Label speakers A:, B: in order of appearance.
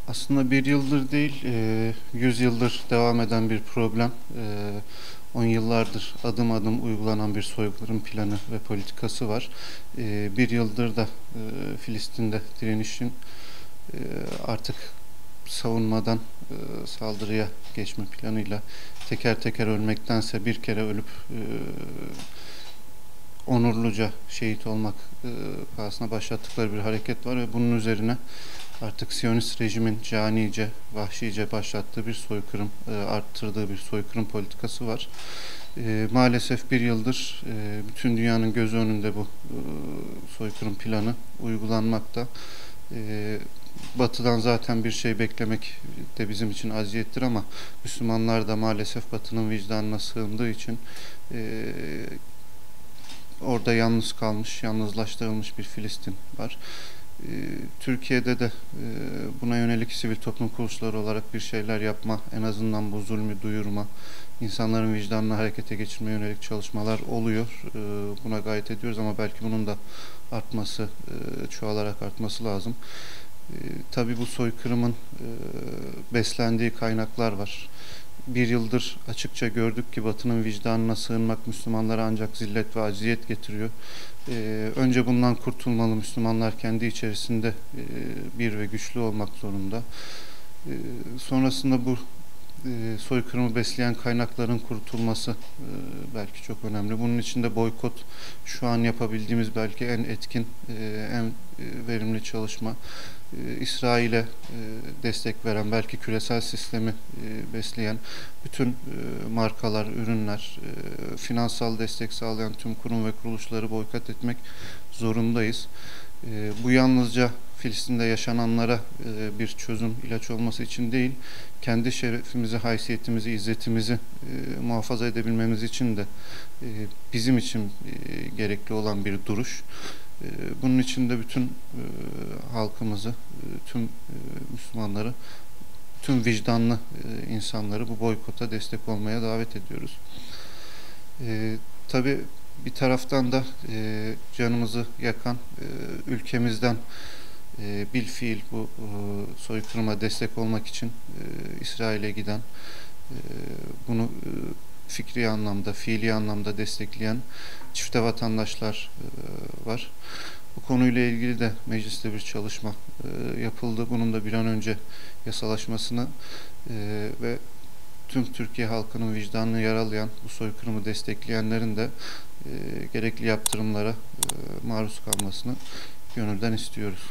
A: Aslında bir yıldır değil, 100 yıldır devam eden bir problem. 10 yıllardır adım adım uygulanan bir soykırım planı ve politikası var. Bir yıldır da Filistin'de direnişin e, artık savunmadan saldırıya geçme planıyla teker teker ölmektense bir kere ölüp onurluca şehit olmak pahasına başlattıkları bir hareket var ve bunun üzerine artık Siyonist rejimin canice, vahşice başlattığı bir soykırım, arttırdığı bir soykırım politikası var. Maalesef bir yıldır bütün dünyanın gözü önünde bu soykırım planı uygulanmakta. Batı'dan zaten bir şey beklemek de bizim için aziyettir ama Müslümanlar da maalesef Batı'nın vicdanına sığındığı için orada yalnız kalmış, yalnızlaştırılmış bir Filistin var. Türkiye'de de buna yönelik sivil toplum kuruluşları olarak bir şeyler yapma, en azından bu zulmü duyurma, insanların vicdanını harekete geçirmeye yönelik çalışmalar oluyor. Buna gayret ediyoruz ama belki bunun da artması, çoğalarak artması lazım. Tabii bu soykırımın beslendiği kaynaklar var. Bir yıldır açıkça gördük ki Batı'nın vicdanına sığınmak Müslümanlara ancak zillet ve acziyet getiriyor. Önce bundan kurtulmalı. Müslümanlar kendi içerisinde bir ve güçlü olmak zorunda. Sonrasında bu soykırımı besleyen kaynakların kurtulması belki çok önemli. Bunun için de boykot şu an yapabildiğimiz belki en etkin, en verimli çalışma. İsrail'e destek veren, belki küresel sistemi besleyen bütün markalar, ürünler, finansal destek sağlayan tüm kurum ve kuruluşları boykot etmek zorundayız. Bu yalnızca Filistin'de yaşananlara bir çözüm, ilaç olması için değil, kendi şerefimizi, haysiyetimizi, izzetimizi muhafaza edebilmemiz için de bizim için gerekli olan bir duruş. Bunun için de bütün halkımızı, tüm Müslümanları, tüm vicdanlı insanları bu boykota destek olmaya davet ediyoruz. Tabii bir taraftan da canımızı yakan, ülkemizden bilfiil bu soykırıma destek olmak için İsrail'e giden, bunu fikri anlamda, fiili anlamda destekleyen çifte vatandaşlar var. Bu konuyla ilgili de mecliste bir çalışma yapıldı. Bunun da bir an önce yasalaşmasını ve tüm Türkiye halkının vicdanını yaralayan, bu soykırımı destekleyenlerin de gerekli yaptırımlara maruz kalmasını gönülden istiyoruz.